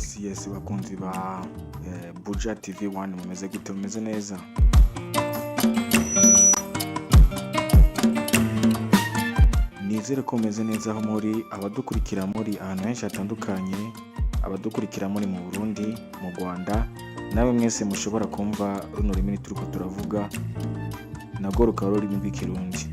Yes bakunzi ba Buja TV1 mumeze gute mumeze neza. Nizere ko mumeze neza aho muri abadukurikira muri ahantu henshi hatandukanye, abadukurikira muri mu Burundi, mu Rwanda, nawe mwese mushobora kumva runo rurimi turiko turavuga nago rukaba rurimi rw'ikirundi.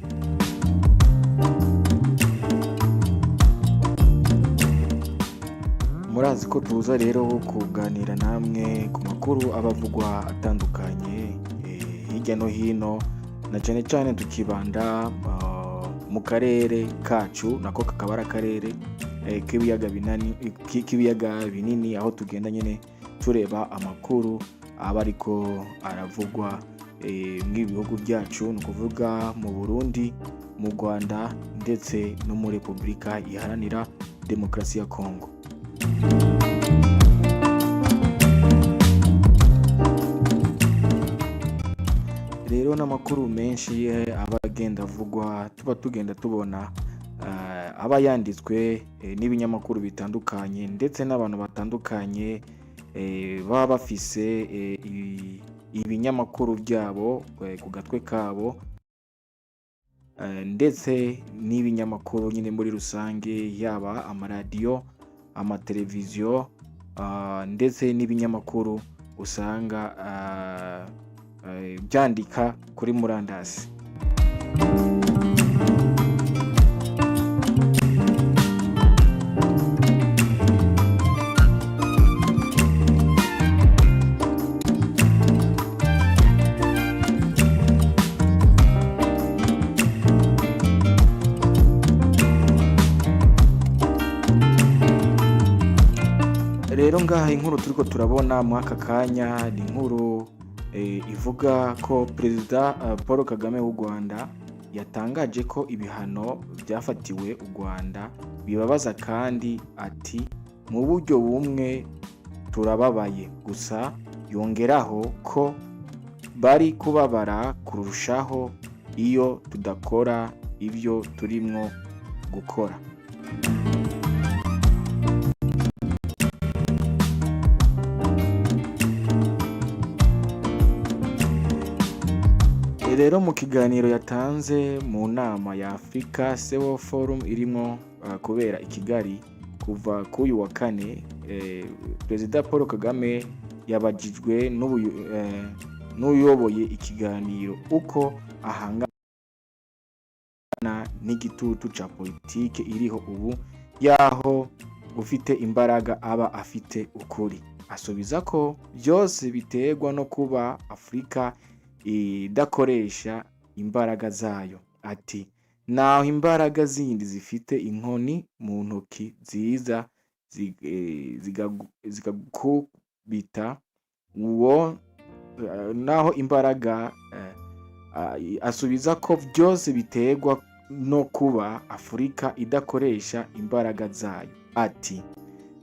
Murazi ko tuza rero kuganira namwe ku makuru abavugwa atandukanye hirya no hino, na cyane cyane tukibanda mu karere kacu, nako kakaba ari akarere k'ibiyaga binini, aho tugenda nyine tureba amakuru aba ariko aravugwa mw'ibihugu byacu, ni ukuvuga mu Burundi, mu Rwanda ndetse no muri Repubulika Iharanira Demokarasi ya Kongo. Rero n'amakuru menshi aba agenda avugwa, tuba tugenda tubona aba yanditswe n'ibinyamakuru bitandukanye ndetse n'abantu batandukanye baba bafise ibinyamakuru byabo ku gatwe kabo, ndetse n'ibinyamakuru nyine muri rusange, yaba amaradiyo, amateleviziyo, ndetse n'ibinyamakuru usanga byandika kuri murandasi. Rero ngaha inkuru turiko turabona mu aka kanya ni inkuru ivuga ko Perezida Paul Kagame w'u Rwanda yatangaje ko ibihano byafatiwe u Rwanda bibabaza, kandi ati mu buryo bumwe turababaye, gusa yongeraho ko bari kubabara kurushaho iyo tudakora ibyo turimwo gukora. Rero mu kiganiro yatanze mu nama ya Africa CEO Forum irimo kubera i Kigali kuva k'uyu wa kane, Perezida Paul Kagame yabajijwe n'uyoboye ikiganiro uko ahangana n'igitutu ca politike iriho ubu, yaho ufite imbaraga aba afite ukuri. Asubiza ko byose biterwa no kuba Afrika idakoresha imbaraga zayo. Ati naho imbaraga zindi zifite inkoni mu ntoki ziza zigakubita uwo, naho imbaraga asubiza ko byose biterwa no kuba Afrika idakoresha imbaraga zayo. Ati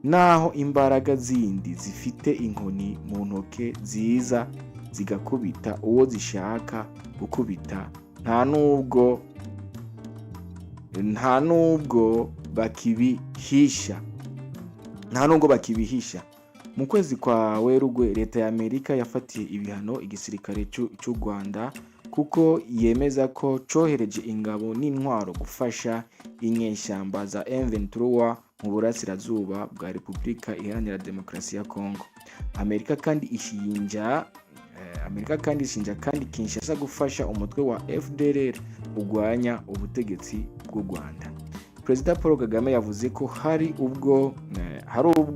naho imbaraga zindi zifite inkoni mu ntoke ziza zigakubita uwo zishaka gukubita, nta nubwo bakibihisha. Mu kwezi kwa Werurwe, leta ya Amerika yafatiye ibihano igisirikare cy'u Rwanda kuko yemeza ko cohereje ingabo n'intwaro gufasha inyeshyamba za M23 mu burasirazuba bwa Repubulika Iharanira Demokarasi ya Kongo. Amerika kandi ishinja kandi Kinshasa gufasha umutwe wa FDLR ugwanya ubutegetsi bw'u Rwanda. Perezida Paul Kagame yavuze ko hari ubwo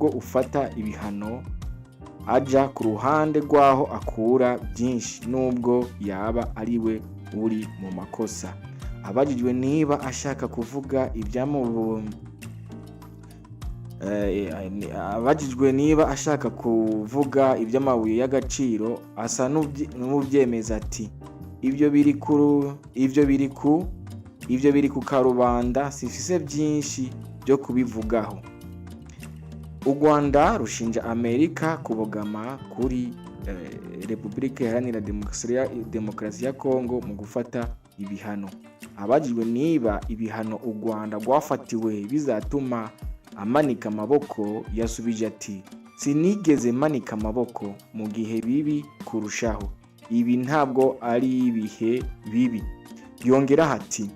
ufata ibihano aja ku ruhande rwaho akura byinshi, nubwo yaba ariwe uri mu makosa. Abajijwe niba ashaka kuvuga iby'amabuye y'agaciro, asa n'ubyemeza ati ibyo biri ku karubanda, sifise byinshi byo kubivugaho. U Rwanda rushinja Amerika kubogama kuri Repubulika Iharanira Demokarasi ya Kongo mu gufata ibihano. Abajijwe niba ibihano u Rwanda rwafatiwe bizatuma amanika amaboko, yasubije ati sinigeze manika amaboko mu gihe bibi kurushaho. Ibi ntabwo ari ibihe bibi. Yongera ati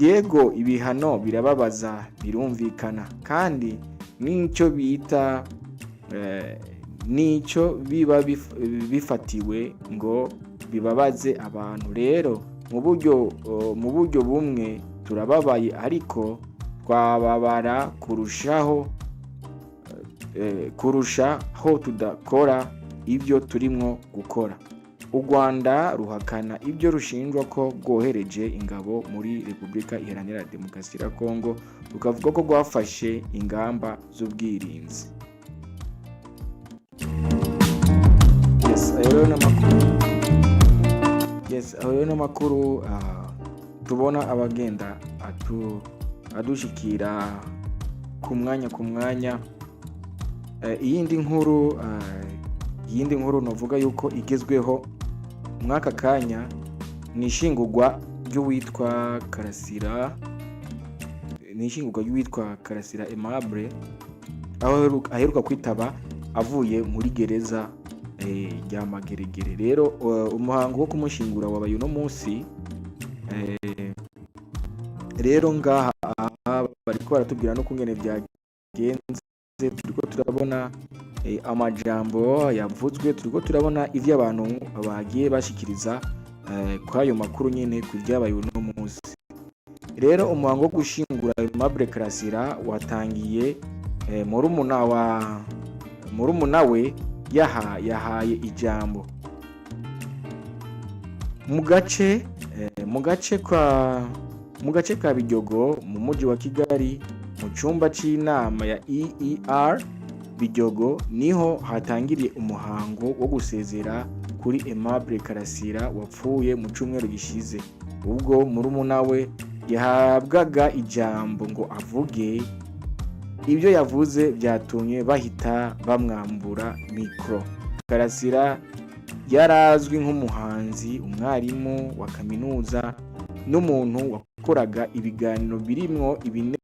yego ibihano birababaza birumvikana kandi n'icyo biba bifatiwe ngo bibabaze abantu. Rero mu buryo bumwe turababaye ariko twababara kurushaho tudakora ibyo turimo gukora. U Rwanda ruhakana ibyo rushinjwa ko rwohereje ingabo muri Repubulika Iharanira Demokarasi ya Kongo, rukavuga ko rwafashe ingamba z'ubwirinzi. Ayo n'amakuru tubona abagenda adushikira ku mwanya. Iyindi nkuru novuga yuko igezweho mwaka kanya ni ishingurwa ry'uwitwa Karasira Aimable, aho aheruka kwitaba avuye muri gereza rya Mageragere. Rero umuhango wo kumushingura wabaye uno munsi. Rero ngaha bariko baratubwira no kungene byagenze. Turiko turabona amajambo yavuzwe, turiko turabona ivyo abantu bagiye bashikiriza kwayo makuru nyene ku byabaye uno munsi. Rero umuhango wo gushingura Aimable Karasira watangiye murumuna we yahaye ijambo mu gace ka Biryogo mu mujyi wa Kigali, mu cyumba cy'inama ya EER Biryogo, niho hatangiriye umuhango wo gusezera kuri Aimable Karasira wapfuye mu cyumweru gishize. Ubwo murumuna we yahabwaga ijambo ngo avuge, ibyo yavuze byatumye bahita bamwambura mikro. Karasira yarazwi nk'umuhanzi, umwarimu wa kaminuza n'umuntu wakoraga ibiganiro birimwo ibinenga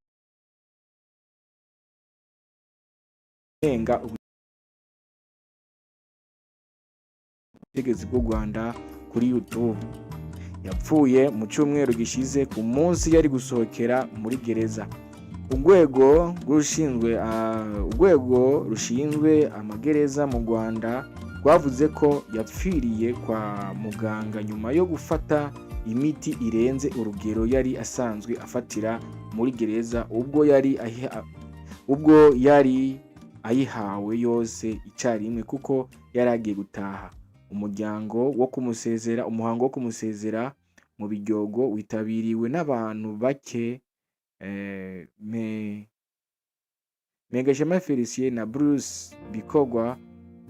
ubutegetsi bw'u Rwanda kuri YouTube. Yapfuye mu cyumweru gishize ku munsi yari gusohokera muri gereza. Urwego rushinzwe amagereza mu Rwanda rwavuze ko yapfiriye kwa muganga nyuma yo gufata imiti irenze urugero yari asanzwe afatira muri gereza, ubwo yari ayihawe yose icyarimwe kuko yari agiye gutaha. Umuhango wo kumusezera mu Biryogo witabiriwe n'abantu bake. Megashema Felicien na Bruce Bikogwa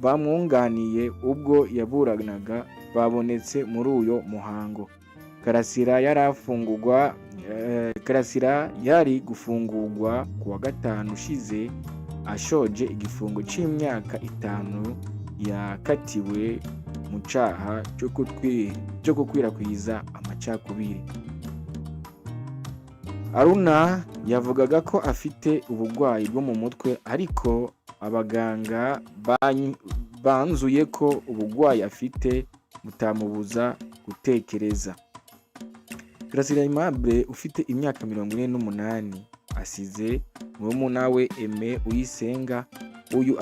bamwunganiye ubwo yaburanaga babonetse muri uyo muhango. Karasira yari gufungurwa ku wa gatanu ushize ashoje igifungo cy'imyaka 5 yakatiwe mu cyaha cyo gukwirakwiza amacakubiri. Aruna yavugaga ko afite uburwayi bwo mu mutwe, ariko abaganga banzuye ko uburwayi afite butamubuza gutekereza. Karasira Aimable ufite imyaka 48 asize murumuna we Aime Uyisenga. Uyu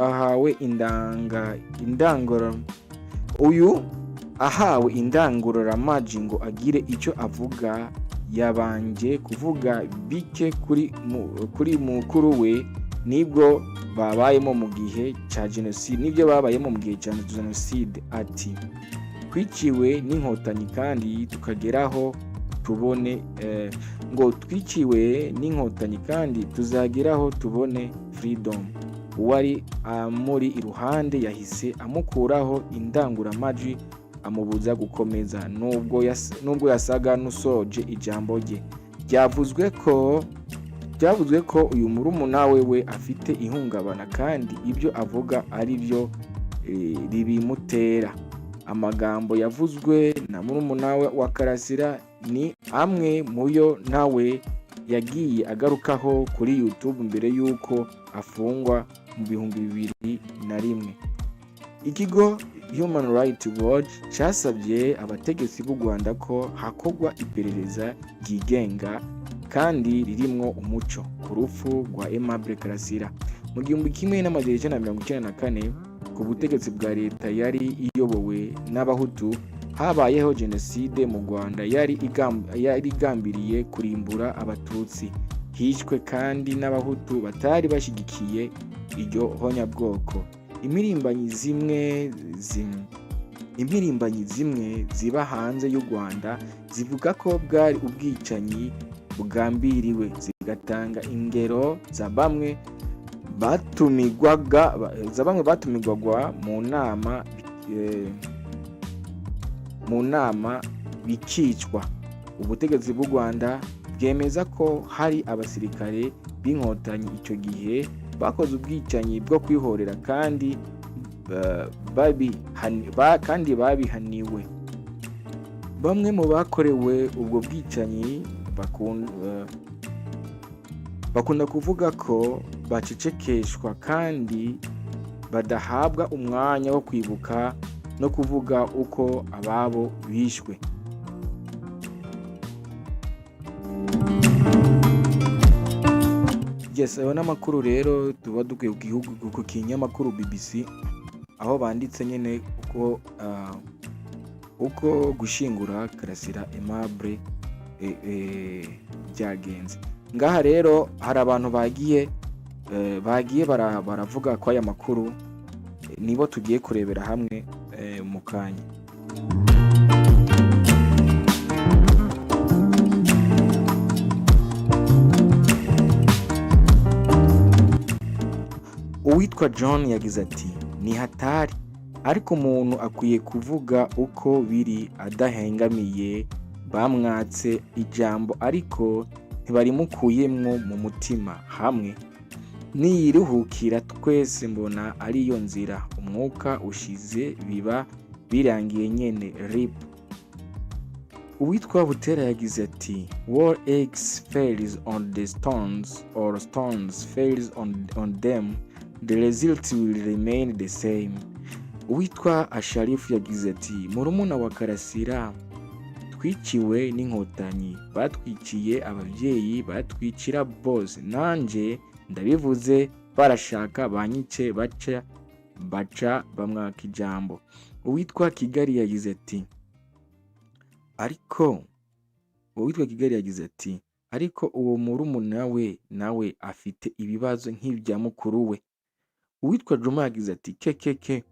ahawe indangururamajwi ngo agire icyo avuga. Yabanje kuvuga bike kuri mukuru we nibwo babayemo mu gihe cya jenoside. Ati twiciwe n'inkotanyi kandi tukageraho tuzageraho tubone freedom. Uwari muri iruhande yahise amukuraho indangururamajwi amubuza gukomeza, nubwo yasaga n'usoje ijambo rye. Byavuzwe ko uyu murumuna we afite ihungabana kandi ibyo avuga ari byo ribimutera. Amagambo yavuzwe na murumuna we wa Karasira ni amwe muyo nawe yagiye agarukaho kuri YouTube mbere y'uko afungwa mu 2001. Ikigo Human Rights Watch casabye abategetsi b'u Rwanda ko hakorwa iperereza ryigenga kandi ririmwo umuco ku rupfu rwa Aimable Karasira mu 1994. Ku butegetsi bwa leta yari iyobowe n'abahutu habayeho jenoside mu Rwanda yari igambiriye kurimbura abatutsi. Hishwe kandi n'abahutu batari bashigikiye iryo honyabwoko. Imirimbanyi zimwe ziba hanze y'u Rwanda zivuga ko bwari ubwicanyi bugambiriwe, zigatanga ingero za bamwe batumigwaga mu nama bikicwa. Ubutegetsi bw'u Rwanda bwemeza ko hari abasirikare b'inkotanyi icyo gihe bakoze ubwicanyi bwo kwihorera kandi babihaniwe. Bamwe mu bakorewe ubwo bwicanyi bakunda kuvuga ko bacecekeshwa kandi badahabwa umwanya wo kwibuka no kuvuga uko ababo bishwe. Ayo n'amakuru rero tuba dukwiye ku kinyamakuru BBC, aho banditse nyine uko gushingura Karasira Aimable byagenze. Ngaha rero hari abantu bagiye baravuga ko aya makuru nibo tugiye kurebera hamwe mu kanya. Uwitwa John yagize ati ni hatari, ariko umuntu akwiye kuvuga uko biri adahengamiye. Bamwatse ijambo ariko ntibarimukuyemwo mu mutima. Hamwe niyiruhukira twese mbona ariyo nzira, umwuka ushize biba birangiye nyene rip. Uwitwa Butera yagize ati war eggs fails on the stones or stones fails on them, the result will remain the same. Uwitwa Asharifu yagize ati murumuna wa Karasira twiciwe n'inkotanyi, batwiciye abavyeyi, batwicira bose, nanje ndabivuze barashaka banyice baca bamwaka ijambo. Uwitwa Kigali yagize ati ariko uwo murumuna we nawe afite ibibazo nk'ibya mukuru we. Uwitwa Juma yagize ati kekeke.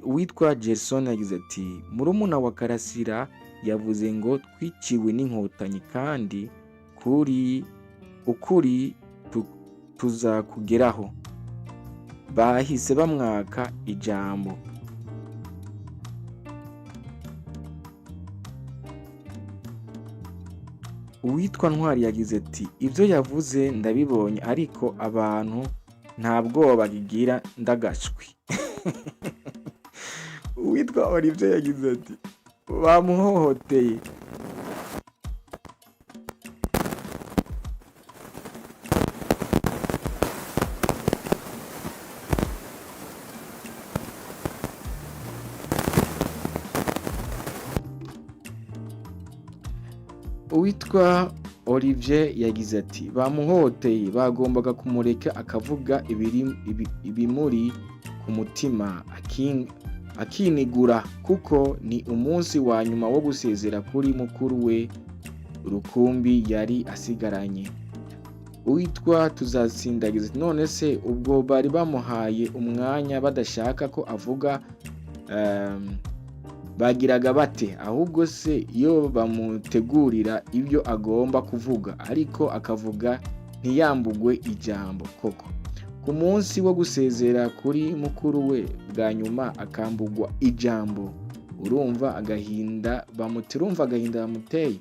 Uwitwa Gerson yagize ati murumuna wa Karasira yavuze ngo twiciwe n'inkotanyi kandi ukuri tuzakugeraho, bahise bamwaka ijambo. Uwitwa Ntwari yagize ati ibyo yavuze ndabibonye ariko abantu nta bwoba bagigira ndagashwi. Uwitwa Olivier yagize ati bamuhohoteye. Uwitwa Olivier yagize ati bamuhohoteye, bagombaga kumureka akavuga ibimuri ku mutima akinigura, kuko ni umunsi wa nyuma wo gusezera kuri mukuru we rukumbi yari asigaranye. Uwitwa Tuzasindagiza ati none se ubwo bari bamuhaye umwanya badashaka ko avuga bagiraga bate? Ahubwo se iyo bamutegurira ibyo agomba kuvuga ariko akavuga ntiyambugwe ijambo koko, ku munsi wo gusezera kuri mukuru we bwa nyuma akambugwa ijambo, urumva agahinda bamuteye.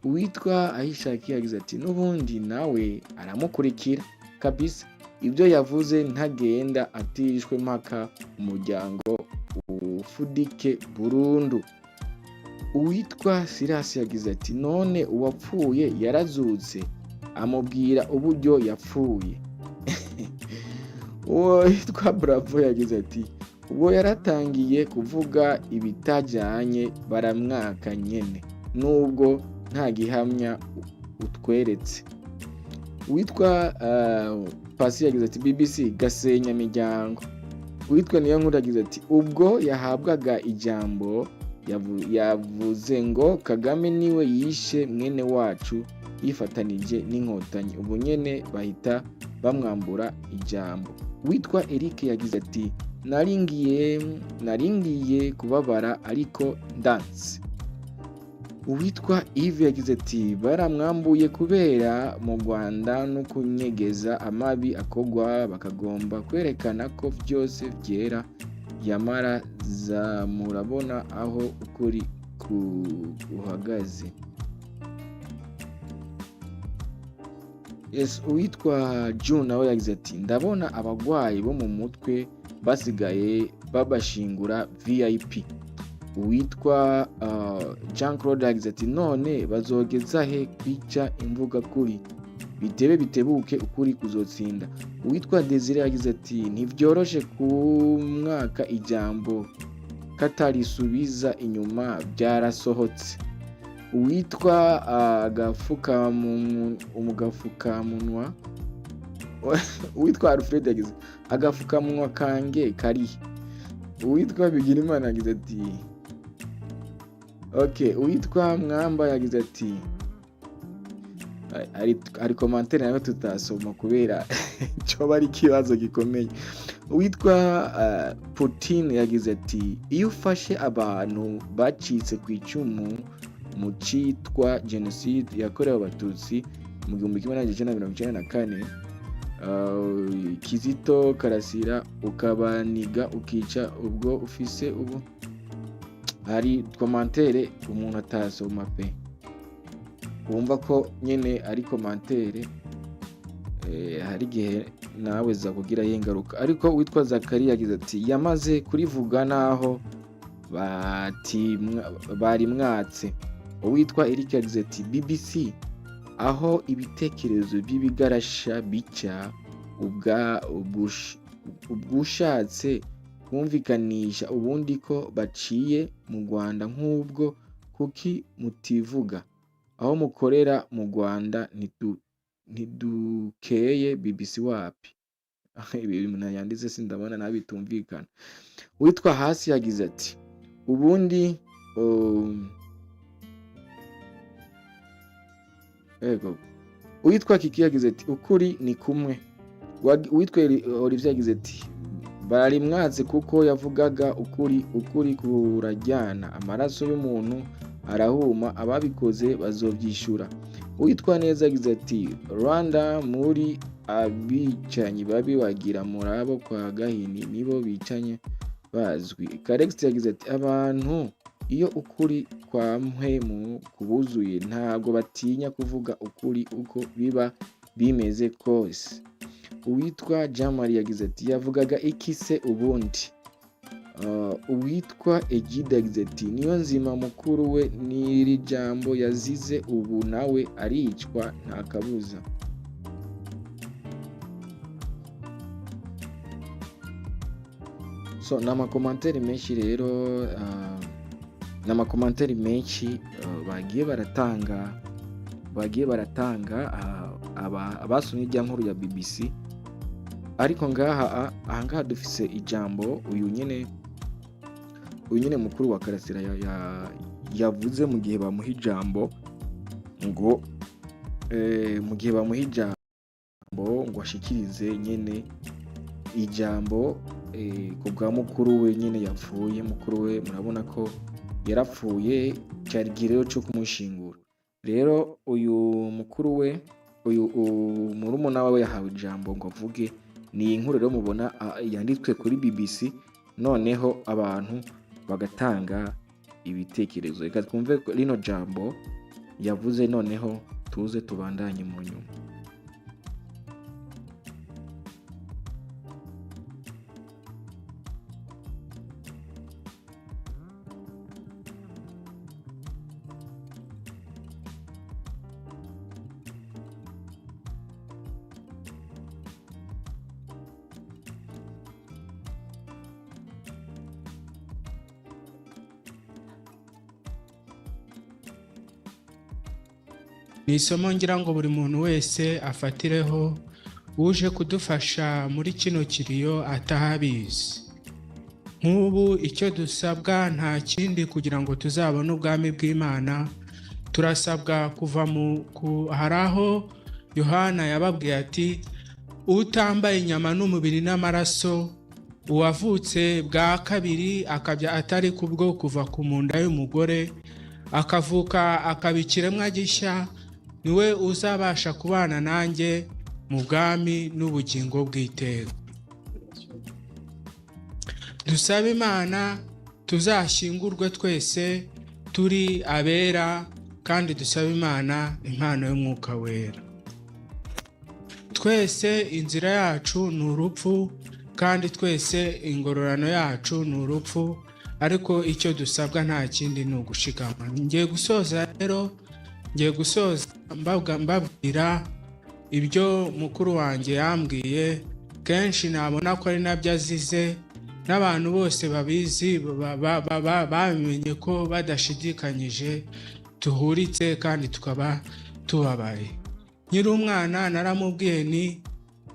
Uwitwa Ahishakiye yagize ati n'ubundi nawe aramukurikira kabisa, ibyo yavuze ntagenda atishwe mpaka umuryango ufudike burundu. Uwitwa Silas yagize ati none uwapfuye yarazutse, amubwira uburyo yapfuye. Uwo yitwa Bravo yagize ati ubwo yaratangiye kuvuga ibitajyanye baramwaka nyene nubwo nta gihamya utweretse. Uwitwa Pasi yagize ati BBC gasenya miryango. Uwitwa niyo nkuru yagize ati ubwo yahabwaga ijambo yavuze ngo Kagame niwe yishe mwene wacu yifatanije n'inkotanyi, ubu nyene bahita bamwambura ijambo. Uwitwa Eric yagize ati naringiye kubabara ariko ndanse. Uwitwa Yves yagize ati baramwambuye kubera mu Rwanda no kunyegeza amabi akogwa bakagomba kwerekana ko byose byera yamara murabona aho ukuri uhagaze. Yes, uwitwa June nawe yagize ati ndabona abagwayi bo mu mutwe basigaye babashingura VIP. Uwitwa Jean Claude yagize ati none bazogeza he kwica imvuga kuri bitebuke ukuri kuzotsinda. Uwitwa Desire yagize ati ntivyoroshe ku mwaka ijambo katarisubiza inyuma byarasohotse. Uwitwa agafukamunwa uwitwa Alfred yagize agafukamunwa kange kari. Uwitwa Bigirimana yagize ati okay. Uwitwa Mwamba yagize ati ari commentaire nayo tutasoma kubera cyo bari kibazo gikomeye. Uwitwa Putin yagize ati iyo ufashe abantu bacitse ku icumu mu citwa genocide yakorewe abatutsi mu 1994 Kizito Karasira ukabaniga ukica ubwo ufise ubu. Hari commentaire umuntu atasoma pe, wumva ko nyene ari commentaire hari gihe nawe za kugira yengaruka. Ariko witwa Zakari yagize ati yamaze kurivuga naho bari mwatse. Uwitwa Eric yagize ati BBC aho ibitekerezo by'ibigarasha bica ubwushatse kumvikanisha ubundi ko baciye mu Rwanda nk'ubwo kuki mutivuga aho mukorera mu Rwanda ntidukeye BBC wapi. Ibi umuntu yanditse sindabona nabitumvikana. Witwa Hasi yagize ati ubundi Uwitwa Kiki yagize ati ukuri ni kumwe. Uwitwa Olivier yagize ati bari mwatse kuko yavugaga ukuri kurajyana amaraso y'umuntu arahuma ababikoze bazobyishura. Uwitwa Neza yagize ati Rwanda muri abicanyi babi wagira murabo kwa Gahini nibo bicanye bazwi. Karex yagize ati abantu iyo ukuri kwa mpemu kubuzuye ntabwo batinya kuvuga ukuri uko biba bimeze kose. Uwitwa Jamari yagize ati yavugaga iki se ubundi. Uwitwa Egida yagize ati niyo nzima mukuru we n'iri jambo yazize ubu nawe aricwa nta kabuza. So n'amakomantere menshi rero n'amakomantere menshi bagiye baratanga abasomye ijya nkuru ya BBC. Ariko ngaha dufise ijambo uyu nyene mukuru wa Karasira yavuze mu gihe bamuha ijambo ngo ngo ashikirize nyene ijambo ku bwa mukuru we nyene yapfuye. Mukuru we murabona ko yarapfuye cyari girero cyo kumushingura. Rero uyu mukuru we murumuna we yahawe ijambo ngo avuge. Ni inkuru rero mubona yanditswe kuri BBC noneho abantu bagatanga ibitekerezo. Reka twumve rino jambo yavuze noneho tuze tubandanye mu nyuma. ni isomo ngira ngo buri muntu wese afatireho uje kudufasha muri kino kiriyo atahabizi. Nk'ubu icyo dusabwa nta kindi kugira ngo tuzabone ubwami bw'Imana, turasabwa kuva haraho Yohana yababwiye ati utambaye inyama n'umubiri n'amaraso, uwavutse bwa kabiri akabya atari kubwo kuva ku munda y'umugore, akavuka akaba ikiremwa gishya, niwe uzabasha kubana nanjye mu bwami n'ubugingo bw'iteka. Dusaba Imana tuzashyingurwe twese turi abera, kandi dusaba Imana impano y'Umwuka Wera. Twese inzira yacu ni urupfu, kandi twese ingororano yacu ni urupfu, ariko icyo dusabwa nta kindi ni ugushikama. Ngiye gusoza rero, mbabwira ibyo mukuru wanjye yambwiye, kenshi nabona ko ari nabyo azize, n'abantu bose babizi babimenye ko badashidikanyije tuhuritse kandi tukaba tubabaye. Nkiri umwana naramubwiye ni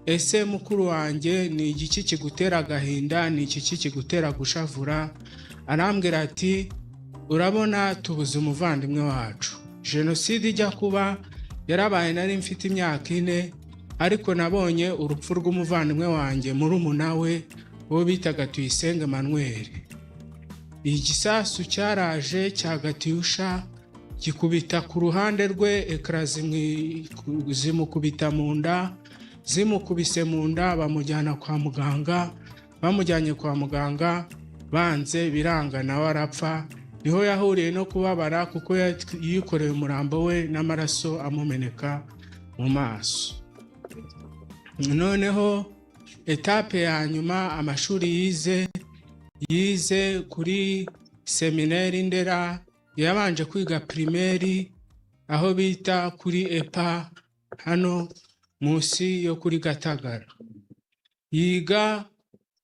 ese mukuru wanjye ni igiki kigutera agahinda, ni iki kigutera gushavura? Arambwira ati urabona tubuze umuvandimwe wacu. Jenoside ijya kuba yarabaye nari mfite imyaka 4, ariko nabonye urupfu rw'umuvandimwe wanjye murumuna we uwo bitaga Tuyisenge Manuel. Igisasu cyaraje cyagatiyusha gikubita ku ruhande rwe, ekara zimukubita mu nda, zimukubise mu nda bamujyana kwa muganga. Bamujyanye kwa muganga banze biranga nawe arapfa. Niho yahuriye no kubabara kuko yikoreye umurambo we n'amaraso amumeneka mu maso. Noneho etape ya nyuma amashuri yize kuri seminari Ndera. Yabanje kwiga primaire aho bita kuri EPA hano munsi yo kuri Gatagara. Yiga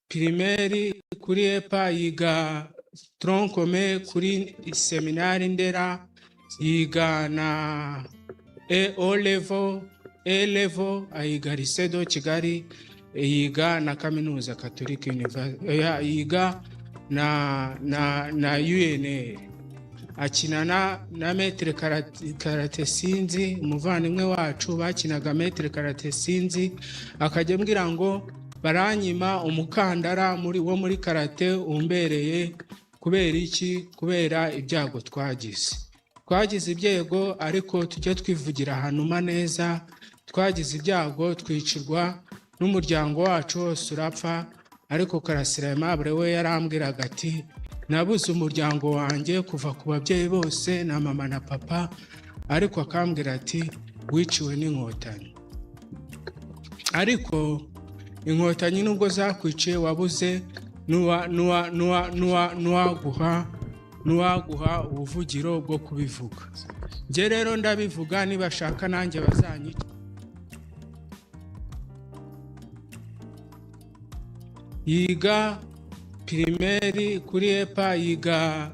primaire kuri EPA, yiga tronc commun kuri seminari Ndera, yiga na O level ayiga lycée de Kigali, yiga na kaminuza Catholic University, yiga na UNR. Akinana na metre karate sinzi, umuvandimwe wacu bakinaga metre karate sinzi. Akajya mbwira ngo baranyima umukandara muri karate umbereye. Kubera iki? Kubera ibyago twagize ibyego, ariko tujye twivugira ahantu neza. Twagize ibyago twicirwa n'umuryango wacu wose urapfa, ariko Karasira Aimable we yarambwiraga ati nabuze umuryango wanjye kuva ku babyeyi bose na mama na papa, ariko akambwira ati wiciwe n'inkotanyi. Ariko inkotanyi nubwo zakwiciye wabuze nuwaguha ubuvugiro bwo kubivuga. Nge rero ndabivuga, nibashaka nanjye bazanyica. Yiga primaire kuri EPA, yiga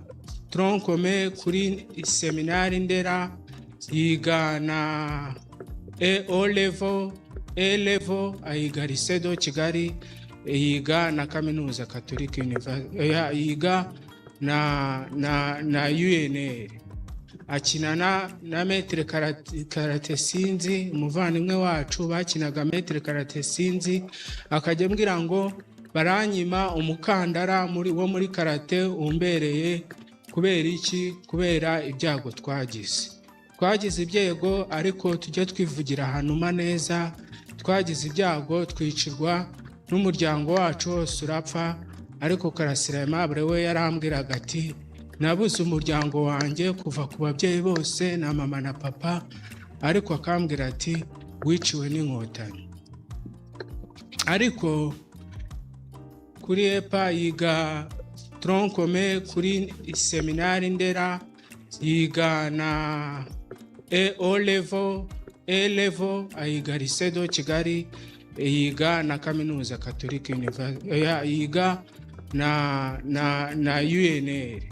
tronc commun kuri seminari Ndera, yiga na O level ayiga lycée de Kigali, yiga na kaminuza Catholic University, yiga na UNR. Akinana na metre karate sinzi, umuvandimwe wacu bakinaga metre karate sinzi. Akajya mbwira ngo baranyima umukandara muri karate umbereye. Kubera iki? Kubera ibyago twagize ibyego, ariko tujye twivugira ahantu neza. Twagize ibyago twicirwa n'umuryango wacu wose urapfa, ariko Karasira Aimable we yarambwiraga ati nabuze umuryango wanjye kuva ku babyeyi bose na mama na papa, ariko akambwira ati wiciwe n'inkotanyi. Ariko kuri EPA yiga tronc commun kuri seminari Ndera, yiga na O level ayiga lycée de Kigali, yiga na kaminuza Catholic University, yiga na UNR.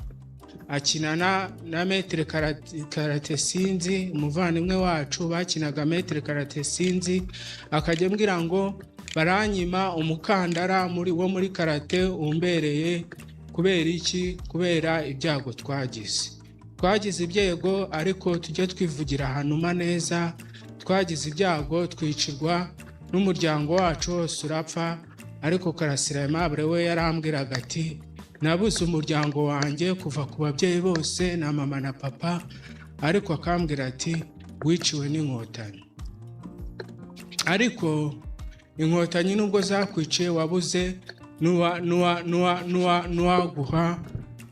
akinana na metere karate sinzi, umuvandimwe wacu bakinaga metere karate sinzi, akajya ambwira ngo baranyima umukandara wo muri karate umbereye. Kubera iki? Kubera ibyago twagize ibyego, ariko tujye twivugira ahantu neza. Twagize ibyago twicirwa n'umuryango wacu wose urapfa, ariko Karasira Aimable we yarambwiraga ati nabuze umuryango wanjye kuva ku babyeyi bose na mama na papa, ariko akambwira ati wiciwe n'inkotanyi. Ariko inkotanyi nubwo zakwiciye wabuze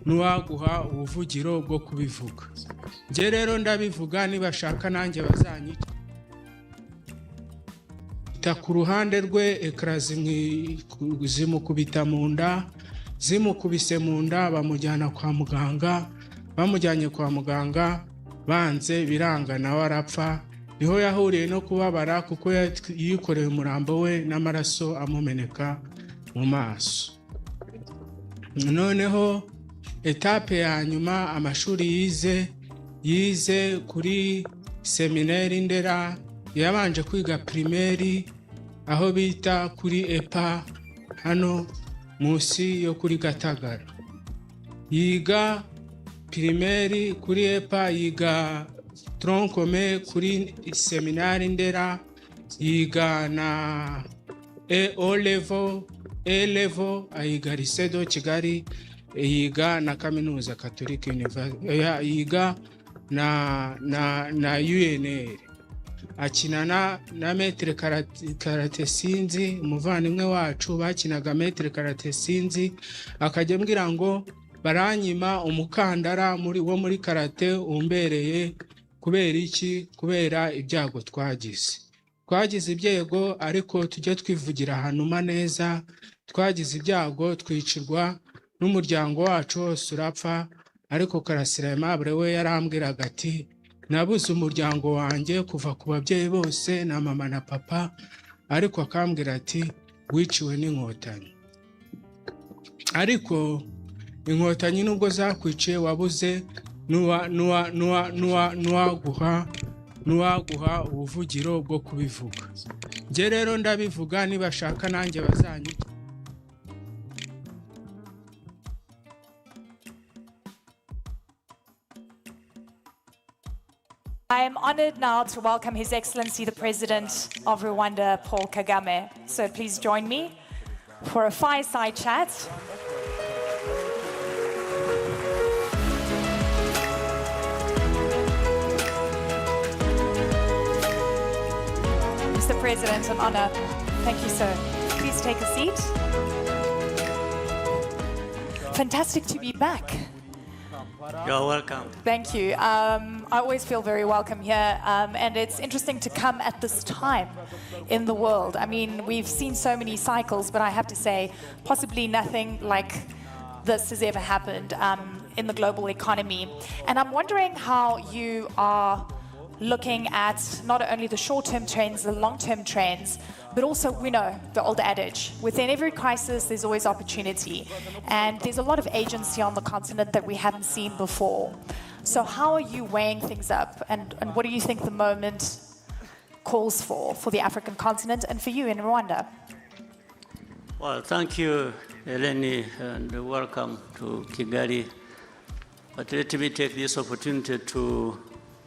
nuwaguha ubuvugiro bwo kubivuga. Nge rero ndabivuga, nibashaka nanjye bazanyica ku ruhande rwe. Ekara zimukubita mu nda, zimukubise mu nda bamujyana kwa muganga. Bamujyanye kwa muganga banze biranga, nawe arapfa. Niho yahuriye no kubabara kuko yikoreye umurambo we n'amaraso amumeneka mu maso. Noneho etape ya nyuma, amashuri yize kuri seminari Ndera. Yabanje kwiga primaire aho bita kuri EPA hano munsi yo kuri Gatagara. Yiga primaire kuri EPA, yiga troncome kuri seminari Ndera, yiga na O level, ayiga lycée de Kigali, yiga na kaminuza Catholic University, yiga na UNR. Akinana na metere karate sinzi, umuvandimwe wacu bakinaga metere karate sinzi, akajya ambwira ngo baranyima umukandara wo muri karate umbereye. Kubera iki? Kubera ibyago twagize ibyego, ariko tujye twivugira ahantu neza. Twagize ibyago twicirwa n'umuryango wacu wose urapfa, ariko Karasira Aimable we yarambwiraga ati nabuze umuryango wanjye kuva ku babyeyi bose na mama na papa, ariko akambwira ati wiciwe n'inkotanyi. Ariko inkotanyi nubwo zakwiciye wabuze nuwaguha ubuvugiro bwo kubivuga. Nge rero ndabivuga, nibashaka nanjye bazanyica. I am honored now to welcome His Excellency the President of Rwanda, Paul Kagame. So please join me for a fireside chat. Mr. President, an honor. Thank you, sir. Please take a seat. Fantastic to be back. You're welcome. Thank you. I always feel very welcome here, and it's interesting to come at this time in the world. I mean, we've seen so many cycles, but I have to say, possibly nothing like this has ever happened in the global economy. And I'm wondering how you are looking at not only the short-term trends, the long-term trends, but also, we know the old adage, within every crisis, there's always opportunity. And there's a lot of agency on the continent that we haven't seen before. So how are you weighing things up? And what do you think the moment calls for the African continent and for you in Rwanda? Well, thank you, Eleni, and welcome to Kigali. But let me take this opportunity to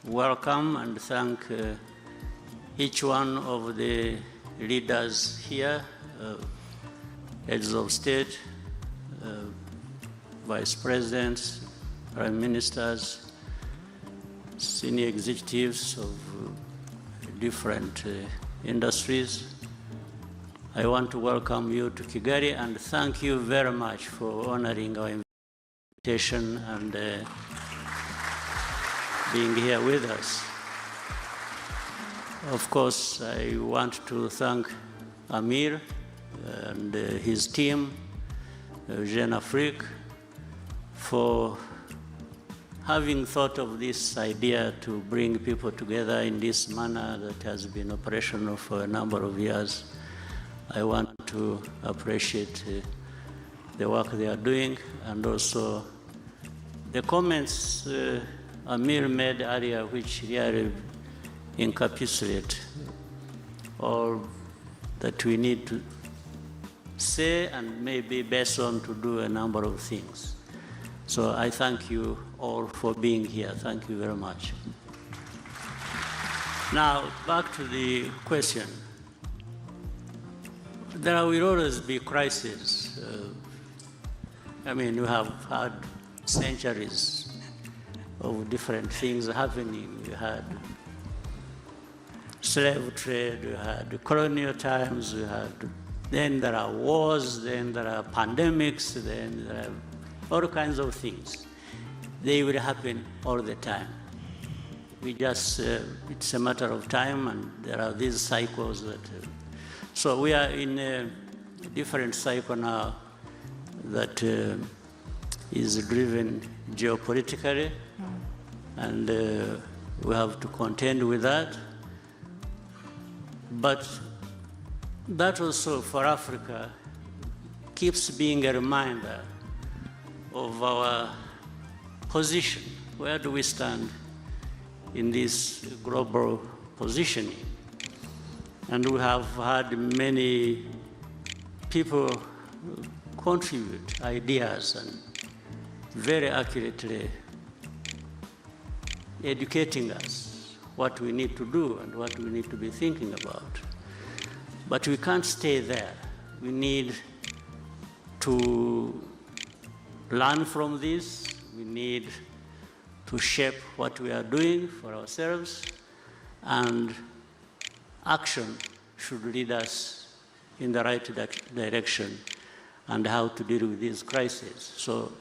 welcome and thank each one of the leaders here, heads of state, vice presidents, prime ministers, senior executives of different industries. I want to welcome you to Kigali and thank you very much for honoring our invitation and being here with us. Of course, I want to thank Amir and his team, Jeune Afrique, for having thought of this idea to bring people together in this manner that has been operational for a number of years. I want to appreciate the work they are doing and also the comments Amir made earlier, which really encapsulate all that we need to say and maybe based on to do a number of things. So I thank you all for being here. Thank you very much. Now, back to the question. There will always be crises. I mean, you have had centuries of different things happening. You had slave trade, you had colonial times, then there are wars, then there are pandemics, then there are all kinds of things. They will happen all the time. We just, it's a matter of time, and there are these cycles that, so we are in a different cycle now that is driven geopolitically, and we have to contend with that. But that also for Africa keeps being a reminder of our position. Where do we stand in this global positioning? And we have had many people contribute ideas and very accurately educating us what we need to do and what we need to be thinking about. But we can't stay there. We need to learn from this. We need to shape what we are doing for ourselves, and action should lead us in the right direction and how to deal with these crises. So,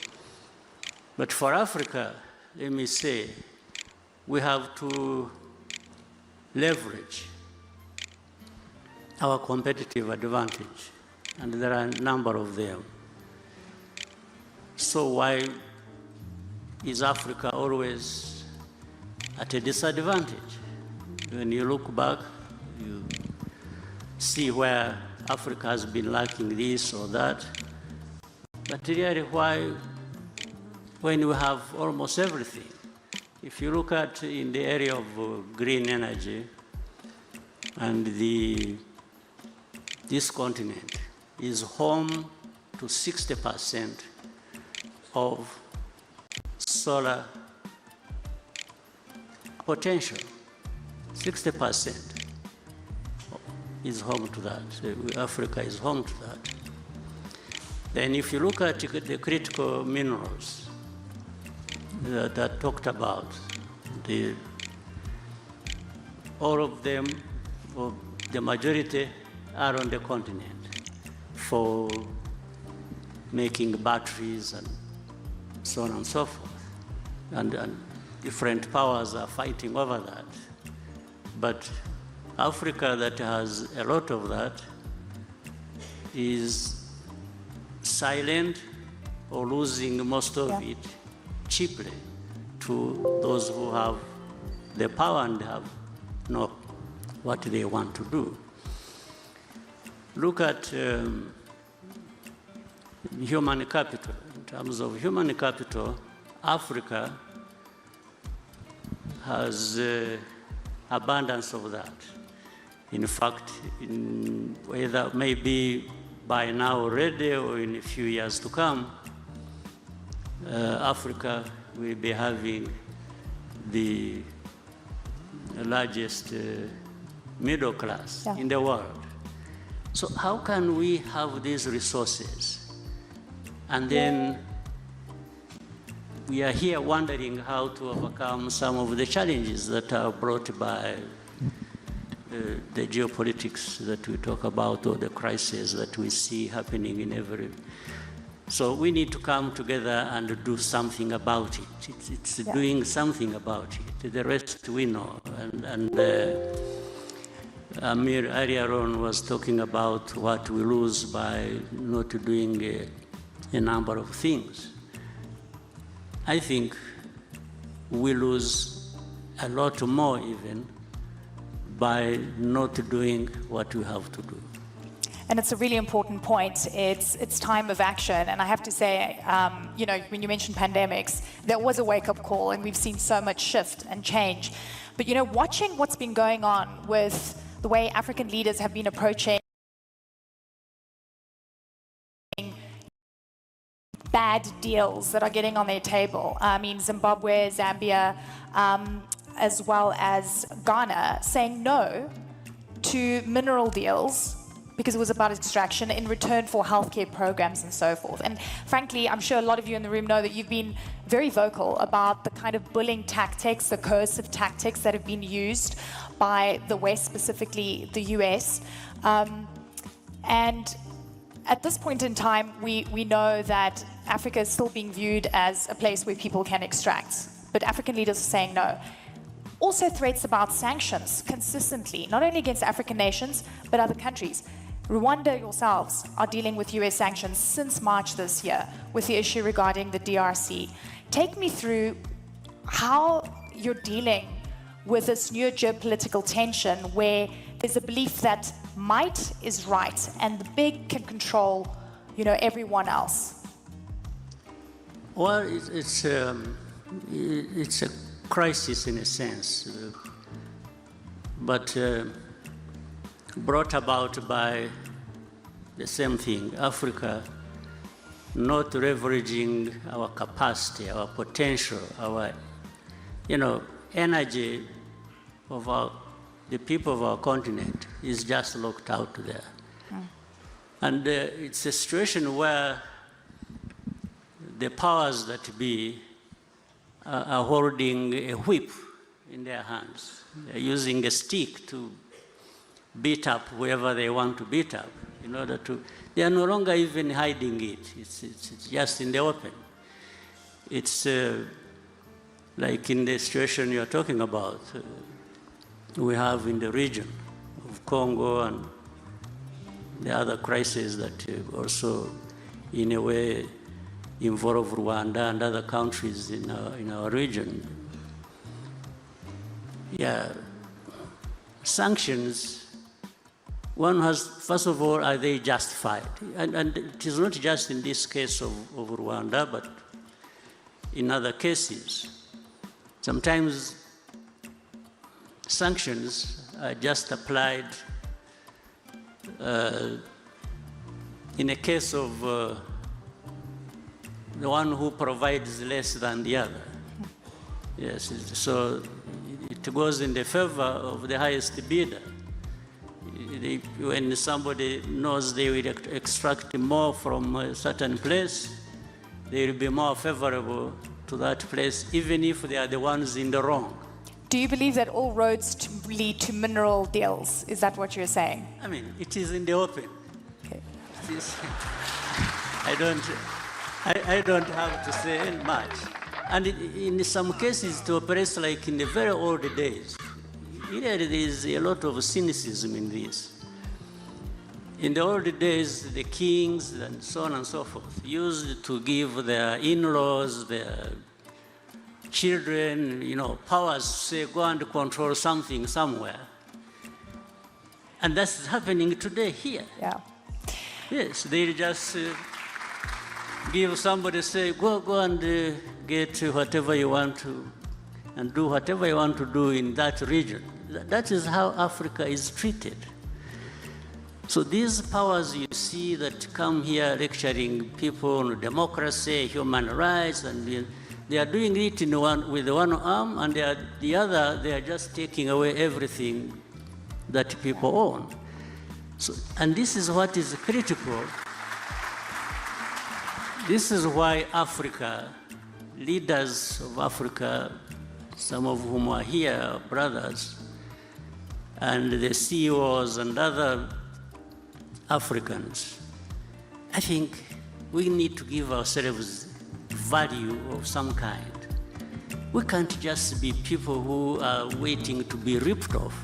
but for Africa, let me say, we have to leverage our competitive advantage, and there are a number of them. So why is Africa always at a disadvantage? When you look back, you see where Africa has been lacking this or that. But really, why, when you have almost everything? If you look at in the area of green energy, and this continent is home to 60% of solar potential. 60% is home to that. Africa is home to that. Then if you look at the critical minerals that are talked about, all of them, or the majority, are on the continent for making batteries and so on and so forth. And different powers are fighting over that. But Africa, that has a lot of that, is silent or losing most of it cheaply to those who have the power and have know what they want to do. Look at human capital. In terms of human capital, Africa has abundance of that. In fact, whether maybe by now already or in a few years to come, Africa will be having the largest middle class in the world. So how can we have these resources? And then we are here wondering how to overcome some of the challenges that are brought by the geopolitics that we talk about, or the crises that we see happening in every. So we need to come together and do something about it. It's doing something about it. The rest we know. And Amir earlier on was talking about what we lose by not doing a number of things. I think we lose a lot more even by not doing what we have to do. And it's a really important point. It's time of action. And I have to say, you know, when you mentioned pandemics, there was a wake-up call, and we've seen so much shift and change. But, you know, watching what's been going on with the way African leaders have been approaching bad deals that are getting on their table. I mean, Zimbabwe, Zambia, as well as Ghana, saying no to mineral deals because it was about extraction in return for healthcare programs and so forth. And frankly, I'm sure a lot of you in the room know that you've been very vocal about the kind of bullying tactics, the coercive tactics that have been used by the West, specifically the US. And at this point in time, we know that Africa is still being viewed as a place where people can extract, but African leaders are saying no. Also threats about sanctions consistently, not only against African nations, but other countries. Rwanda yourselves are dealing with US sanctions since March this year with the issue regarding the DRC. Take me through how you're dealing with this new geopolitical tension where there's a belief that might is right and the big can control, you know, everyone else. Well, it's a crisis in a sense, but brought about by the same thing, Africa not leveraging our capacity, our potential, our, you know, energy of the people of our continent is just locked out there. And it's a situation where the powers that be are holding a whip in their hands. They're using a stick to beat up whoever they want to beat up in order to, they are no longer even hiding it. It's just in the open. It's like in the situation you're talking about, we have in the region of Congo and the other crises that also, in a way, involve Rwanda and other countries in our region. Yeah, sanctions, one has, first of all, are they justified? And it is not just in this case of Rwanda, but in other cases. Sometimes sanctions are just applied in a case of the one who provides less than the other. Yes, so it goes in the favor of the highest bidder. When somebody knows they will extract more from a certain place, they will be more favorable to that place, even if they are the ones in the wrong. Do you believe that all roads lead to mineral deals? Is that what you're saying? I mean, it is in the open. Okay. I don't have to say much. And in some cases, it operates like in the very old days. There is a lot of cynicism in this. In the old days, the kings and so on and so forth used to give their in-laws, their children, you know, powers to say, go and control something somewhere. And that's happening today here. Yeah. Yes, they just give somebody, say, go and get whatever you want to, and do whatever you want to do in that region. That is how Africa is treated. So these powers you see that come here lecturing people on democracy, human rights, and they are doing it with one arm, and the other, they are just taking away everything that people own. So, and this is what is critical. This is why Africa, leaders of Africa, some of whom are here, brothers, and the CEOs and other Africans, I think we need to give ourselves value of some kind. We can't just be people who are waiting to be ripped off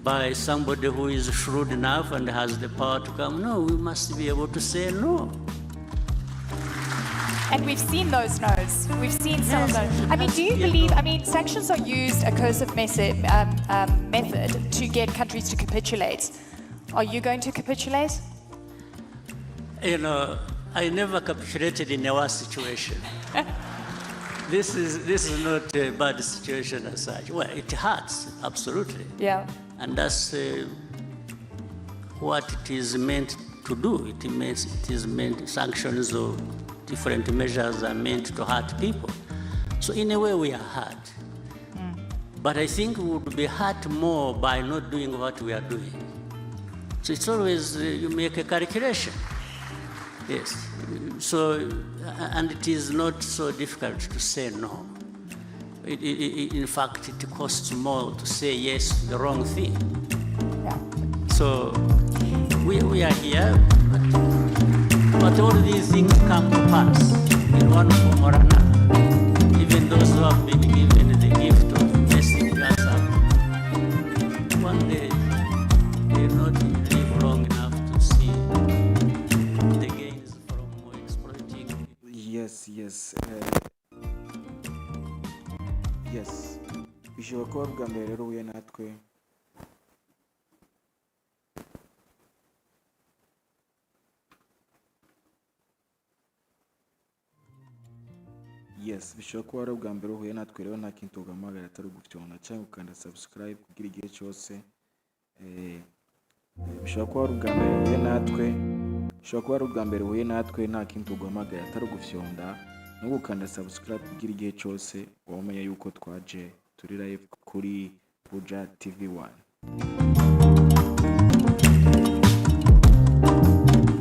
by somebody who is shrewd enough and has the power to come. No, we must be able to say no. And we've seen those no's. We've seen some of those. I mean, do you believe, I mean, sanctions are used, a coercive method to get countries to capitulate. Are you going to capitulate? You know, I never capitulated in a worse situation. This is not a bad situation as such. Well, it hurts, absolutely. Yeah. And that's what it is meant to do. It is meant, sanctions or different measures are meant to hurt people. So in a way we are hurt. But I think we would be hurt more by not doing what we are doing. So it's always, you make a calculation. Yes. So, and it is not so difficult to say no. In fact, it costs more to say yes to the wrong thing. Yeah. So we are here, but all these things come to pass in one form or another. Even those who have been given the gift of messing us up, one day they not live long enough to see the gains from exploiting. Yes. Bishobora kuba bwa mbere rero uhuye natwe. Bishobora kuba ari ubwa mbere uhuye natwe rero nta kintu ugamagara atari ugufyona cyangwa ukanda subscribe kugira igihe cyose. Bishobora kuba ari ubwa mbere uhuye natwe nta kintu ugamagara atari ugufyonda no gukanda subscribe kugira igihe cyose wamenya yuko twaje turi live kuri Buja TV 1.